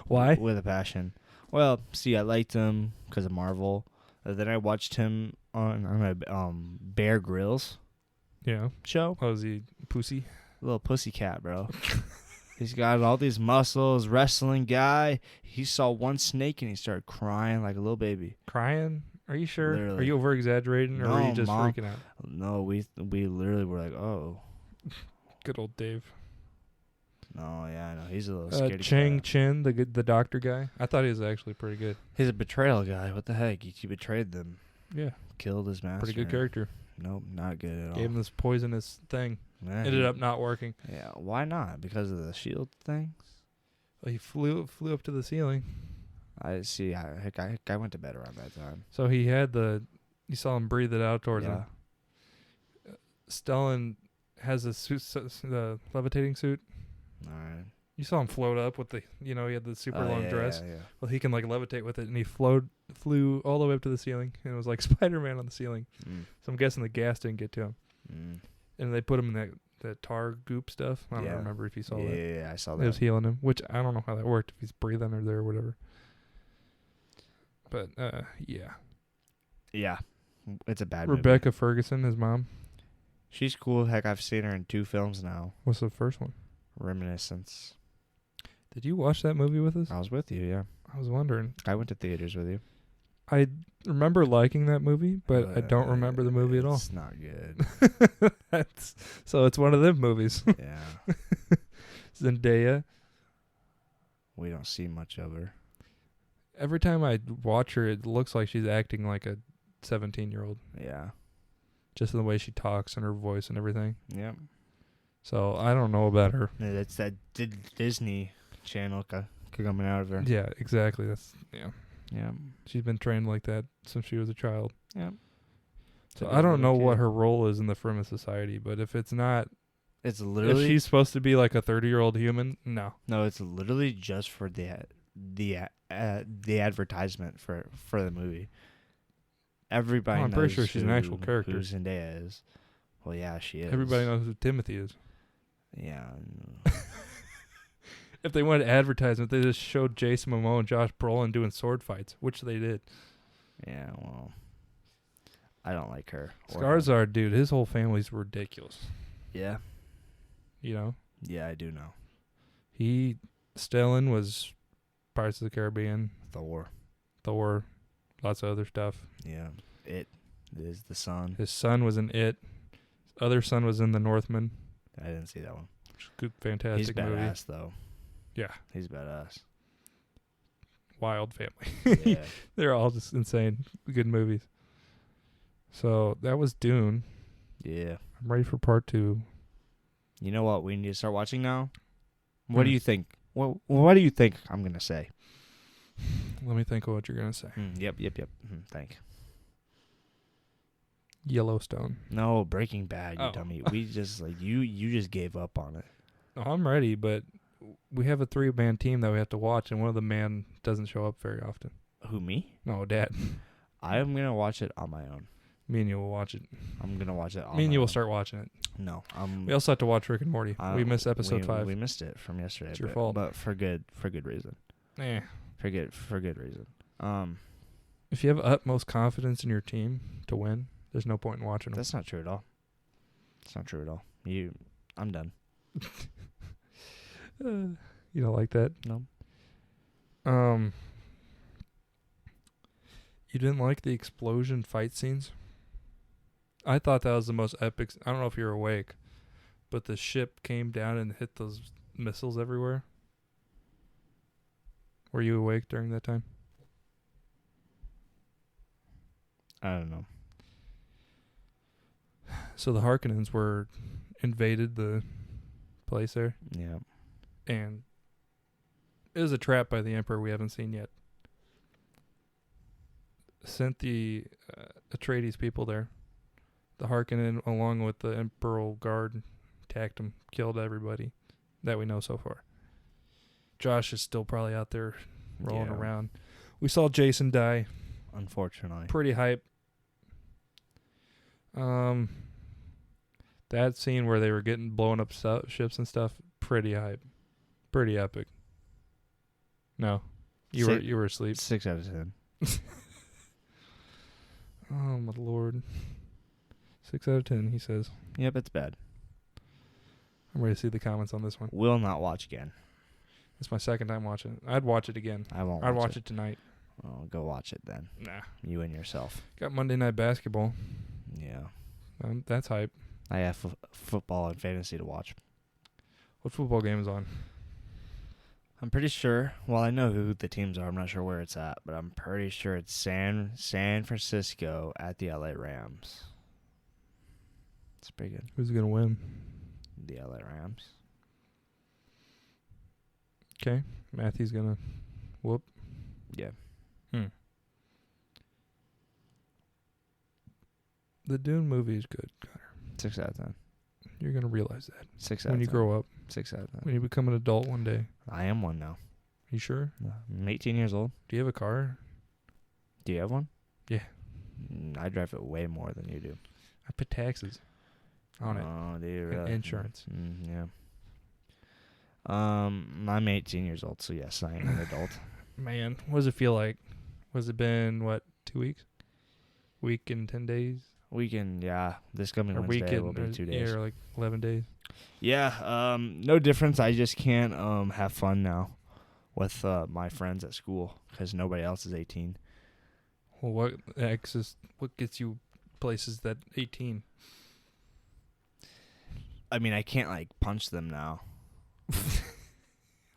Why?
With a passion. Well, see, I liked him because of Marvel. Then I watched him on Bear Grylls show.
Oh, is he pussy?
Little pussycat, bro. He's got all these muscles, wrestling guy. He saw one snake and he started crying like a little baby.
Crying? Are you sure?
Literally.
Are you over exaggerating, or
No,
were you just
Mom.
freaking out?
No, we literally were like, oh.
Good old Dave.
No, yeah, I know. He's a little scaredy
Chang
cat.
Chin, the doctor guy. I thought he was actually pretty good.
He's a betrayal guy. What the heck? He betrayed them.
Yeah.
Killed his master.
Pretty good character.
Nope, not good at all.
Gave him this poisonous thing.
Yeah,
Ended up not working.
Yeah, why not? Because of the shield things?
Well, he flew up to the ceiling.
I see. I went to bed around that time.
So he had you saw him breathe it out towards him. Stellan has a suit, the levitating suit.
All right.
You saw him float up with he had the super long dress.
Yeah.
Well, he can levitate with it, and he flew all the way up to the ceiling, and it was like Spider-Man on the ceiling. So I'm guessing the gas didn't get to him. And they put him in that tar goop stuff. I don't remember if you saw that.
Yeah, I saw that.
It was healing him, which I don't know how that worked, if he's breathing or there or whatever. But, yeah.
Yeah. It's a bad
Rebecca
movie.
Ferguson, his mom.
She's cool. Heck, I've seen her in 2 films now.
What's the first one?
Reminiscence.
Did you watch that movie with us?
I was with you, yeah.
I was wondering.
I went to theaters with you.
I remember liking that movie, but I don't remember the movie at all.
It's not good.
So it's one of them movies.
Yeah.
Zendaya.
We don't see much of her.
Every time I watch her, it looks like she's acting like a 17-year-old.
Yeah.
Just in the way she talks and her voice and everything.
Yep.
So I don't know about her.
Yeah, that's that Disney channel coming out of her.
Yeah, exactly.
Yeah.
She's been trained like that since she was a child.
Yeah.
So I don't know what her role is in the Fremen Society, but if it's not
It's literally.
If she's supposed to be like a 30-year-old human, no.
No, it's literally just for the advertisement for the movie. Everybody
I'm
knows
pretty sure she's an actual character.
who Zendaya is. Well, yeah, she is.
Everybody knows who Timothy is.
Yeah.
If they wanted advertisement, they just showed Jason Momoa and Josh Brolin doing sword fights, which they did.
Yeah, well, I don't like her.
Skarsgård, dude, his whole family's ridiculous.
Yeah.
You know?
Yeah, I do know.
Stellan was Pirates of the Caribbean.
Thor,
lots of other stuff.
Yeah. It is the son.
His son was in It. His other son was in The Northman.
I didn't see that one.
Good, fantastic movie.
He's badass, though.
Yeah.
He's badass.
Wild family.
Yeah.
They're all just insane. Good movies. So that was Dune.
Yeah.
I'm ready for part 2.
You know what we need to start watching now? What do you think? What do you think I'm going to say?
Let me think of what you're going to say.
Yep. Think.
Yellowstone.
No, Breaking Bad, you dummy. We just, you just gave up on it.
Oh, I'm ready, but we have a 3-man team that we have to watch, and one of the men doesn't show up very often.
Who, me?
No, Dad.
I'm going to watch it on my own.
Me and you will watch it.
I'm going to watch it on
Me and
my
you will
own.
start watching it.
No.
We also have to watch Rick and Morty. We missed episode 5.
We missed it from yesterday.
It's your fault.
But for good reason. For good reason.
If you have utmost confidence in your team to win, there's no point in watching them.
That's not true at all. It's not true at all. I'm done.
You don't like that?
No.
You didn't like the explosion fight scenes? I thought that was the most epic. I don't know if you're awake, but the ship came down and hit those missiles everywhere. Were you awake during that time?
I don't know.
So the Harkonnens invaded the place there.
Yeah.
And it was a trap by the Emperor we haven't seen yet. Sent the Atreides people there. The Harkonnen, along with the Imperial Guard, attacked them, killed everybody that we know so far. Josh is still probably out there rolling around. We saw Jason die.
Unfortunately.
Pretty hype. That scene where they were getting blown up ships and stuff, pretty hype. Pretty epic. No. You were asleep.
6 out of 10.
Oh my lord. 6 out of 10, he says.
Yep, it's bad.
I'm ready to see the comments on this one.
Will not watch again.
It's my second time watching it. I'd watch it again.
I won't.
I'd watch it tonight.
Oh, go watch it then.
Nah.
You and yourself.
Got Monday Night Basketball.
Yeah.
That's hype.
I have football and fantasy to watch.
What football game is on?
I'm pretty sure. Well, I know who the teams are. I'm not sure where it's at, but I'm pretty sure it's San Francisco at the LA Rams. It's pretty good.
Who's going to win?
The LA Rams.
Okay. Matthew's going to whoop.
Yeah.
The Dune movie is good, Connor.
6 out of 10.
You're going to realize that
6 out of 10.
when you grow up.
6 out of 10.
When you become an adult one day.
I am one now.
You sure?
I'm 18 years old.
Do you have a car?
Do you have one?
Yeah.
I drive it way more than you do.
I pay taxes on it.
Oh, do you really?
And insurance.
Yeah. I'm 18 years old, so yes, I am an adult.
Man, what does it feel like? Was it been, 2 weeks? Week and 10 days?
Weekend, yeah. This coming
Or
Wednesday
weekend,
will be 2 days.
Yeah, or 11 days.
Yeah, no difference. I just can't have fun now with my friends at school because nobody else is 18.
Well, what gets you places that 18?
I mean, I can't punch them now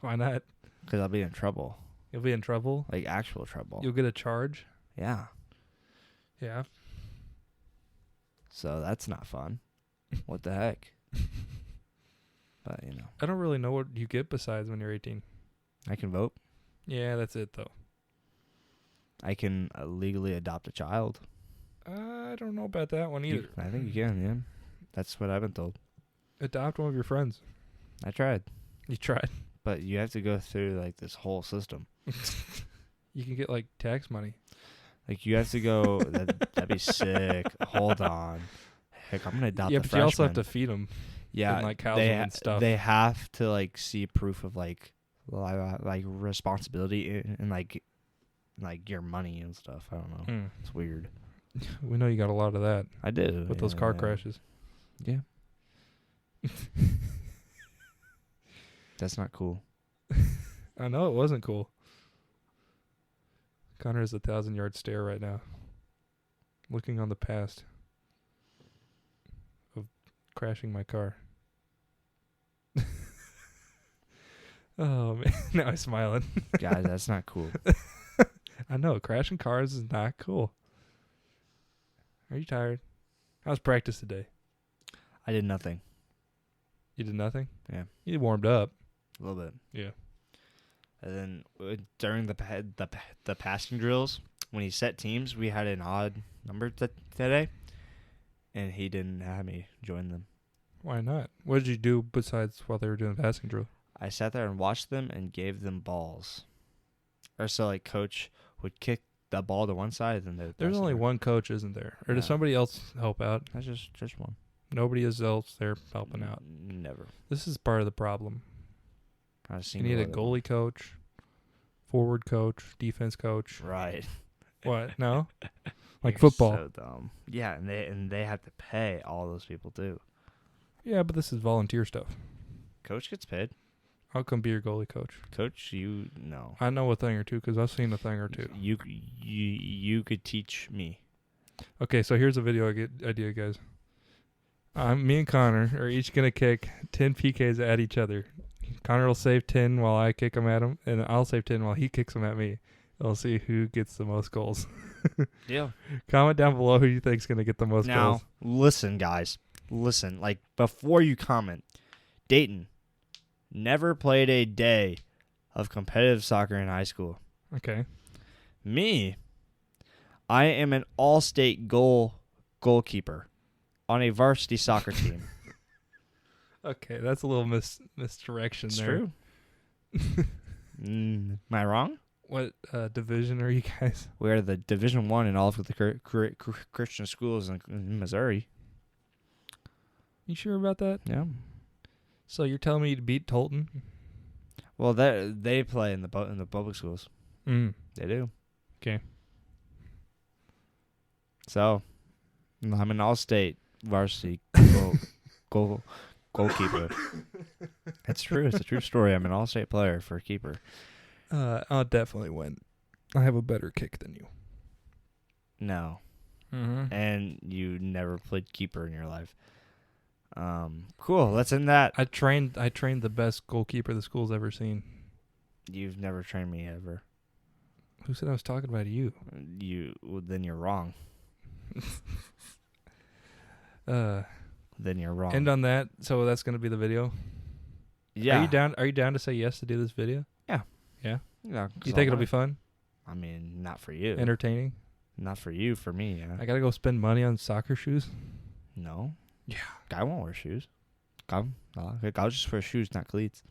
Why not?
because I'll be in trouble.
You'll be in trouble?
Actual trouble.
You'll get a charge?
Yeah.
Yeah.
So that's not fun. What the heck? But,
I don't really know what you get besides when you're 18.
I can vote.
Yeah, that's it, though.
I can legally adopt a child.
I don't know about that one either.
I think you can, yeah. That's what I've been told.
Adopt one of your friends.
I tried.
You tried?
But you have to go through, like, this whole system.
You can get, like, tax money.
Like, you have to go. That'd be sick. Hold on. Heck, I'm going to adopt the
but
freshman.
you also have to feed them.
Yeah.
And, like, house them and stuff.
They have to, like, see proof of, like responsibility and, like, your money and stuff. I don't know. It's weird.
We know you got a lot of that.
I do.
With those car crashes.
Yeah. That's not cool.
I know it wasn't cool. Connor has a 1,000-yard stare right now. Looking on the past of crashing my car. Oh, man. Now I'm smiling.
Guys, that's not cool.
I know. Crashing cars is not cool. Are you tired? How's practice today?
I did nothing.
You did nothing?
Yeah.
You warmed up.
A little bit.
Yeah.
And then during the passing drills, when he set teams, we had an odd number today, and he didn't have me join them.
Why not? What did you do besides while they were doing the passing drill?
I sat there and watched them and gave them balls. Or so, like, coach would kick the ball to one side, and then
there's only one coach, isn't there? Or does somebody else help out?
That's just one.
Nobody else there helping out.
Never.
This is part of the problem. You need a goalie coach, forward coach, defense coach.
Right.
What? No? Like
You're
football.
So dumb. Yeah, and they have to pay all those people too.
Yeah, but this is volunteer stuff.
Coach gets paid.
I'll come be your goalie coach.
Coach, you no.
I know a thing or two because I've seen a thing or two.
You could teach me.
Okay, so here's a video idea, guys. Me and Connor are each going to kick 10 PKs at each other. Connor will save 10 while I kick them at him, and I'll save 10 while he kicks them at me. We'll see who gets the most goals.
Yeah.
Comment down below who you think's going to get the most goals.
Now, listen, guys. Listen, like, before you comment, Dayton never played a day of competitive soccer in high school.
Okay.
Me, I am an all-state goalkeeper on a varsity soccer team.
Okay, that's a little misdirection
It's
there.
True. Am I wrong?
What division are you guys?
We are the Division I in all of the Christian schools in Missouri.
You sure about that?
Yeah.
So you're telling me to beat Tolton?
Well, they play in the public schools. They do.
Okay.
So, I'm an all-state varsity goalkeeper. It's true. It's a true story. I'm an all-state player for keeper.
I'll definitely win. I have a better kick than you.
No.
Mm-hmm.
And you never played keeper in your life. Cool. Let's end that.
I trained the best goalkeeper the school's ever seen.
You've never trained me ever.
Who said I was talking about you?
Then you're wrong. Then you're wrong.
End on that. So that's going to be the video.
Yeah.
Are you down to say yes to do this video?
Yeah.
Yeah.
Yeah.
You think it'll be fun?
I mean, not for you.
Entertaining?
Not for you. For me. Yeah.
I got to go spend money on soccer shoes?
No.
Yeah.
Guy won't wear shoes. I'll just wear shoes, not cleats.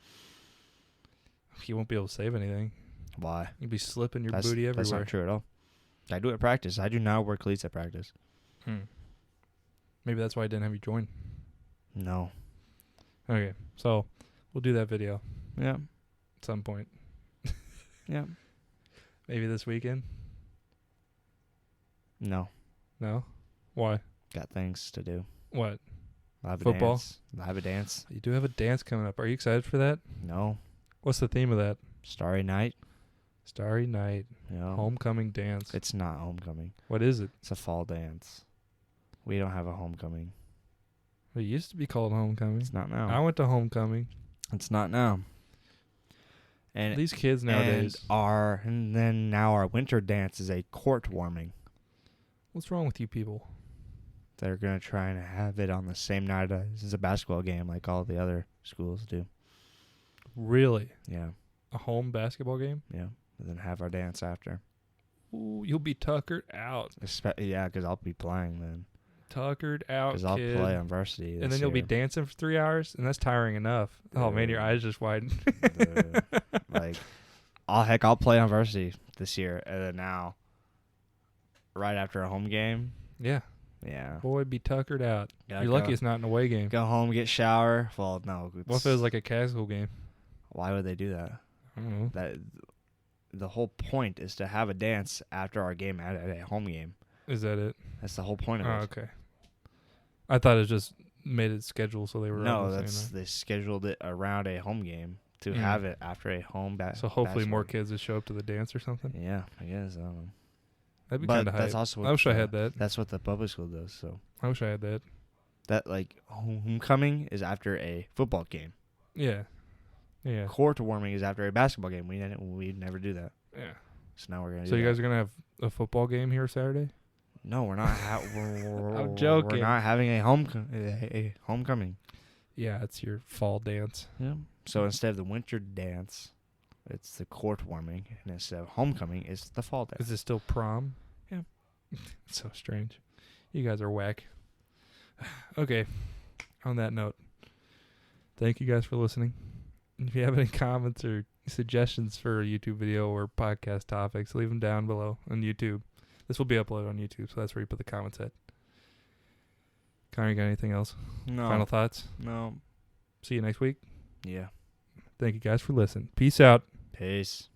You won't be able to save anything.
Why?
You'll be slipping your booty everywhere.
That's not true at all. I do it at practice. I do not wear cleats at practice.
Maybe that's why I didn't have you join.
No.
Okay, so we'll do that video.
Yeah.
At some point.
Yeah.
Maybe this weekend?
No.
No? Why?
Got things to do.
What?
Football? I have a dance.
You do have a dance coming up. Are you excited for that?
No.
What's the theme of that?
Starry Night.
Starry Night.
No.
Homecoming dance.
It's not homecoming.
What is it?
It's a fall dance. We don't have a homecoming.
It used to be called homecoming.
It's not now.
I went to homecoming.
It's not now. And
these kids nowadays.
And then now our winter dance is a court warming.
What's wrong with you people?
They're going to try and have it on the same night as a basketball game like all the other schools do.
Really?
Yeah.
A home basketball game?
Yeah. And then have our dance after.
Ooh, you'll be tuckered out.
Yeah, because I'll be playing then.
tuckered out,
because I'll
kid.
play on varsity
and then you'll be dancing for 3 hours, and that's tiring enough. Oh, man, your eyes just widen.
Like, I'll play on varsity this year, and then now, right after a home game.
Yeah.
Yeah.
Boy, be tuckered out. You're lucky it's not an away game.
Go home, get shower. Well, no.
What if it was like a casual game?
Why would they do that?
I don't know.
The whole point is to have a dance after our game at a home game.
Is that it?
That's the whole point of it.
Oh, okay. I thought it just made it scheduled so they were.
No, they scheduled it around a home game to have it after a home
So hopefully more kids will show up to the dance or something.
Yeah, I guess. I don't know.
That'd be kind of hype.
That's also what
I wish I had that.
That's what the public school does. So
I wish I had that.
That like homecoming is after a football game.
Yeah. Yeah.
Court warming is after a basketball game. We never do that.
Yeah.
So now we're gonna.
So you guys are gonna have a football game here Saturday?
No, we're not.
I'm joking.
We're not having a homecoming.
Yeah, it's your fall dance.
Yeah. So instead of the winter dance, it's the court warming, and instead of homecoming, it's the fall dance.
Is it still prom?
Yeah.
It's so strange. You guys are whack. Okay. On that note, thank you guys for listening. If you have any comments or suggestions for a YouTube video or podcast topics, leave them down below on YouTube. This will be uploaded on YouTube, so that's where you put the comments at. Connor, you got anything else?
No.
Final thoughts?
No.
See you next week.
Yeah.
Thank you guys for listening. Peace out.
Peace.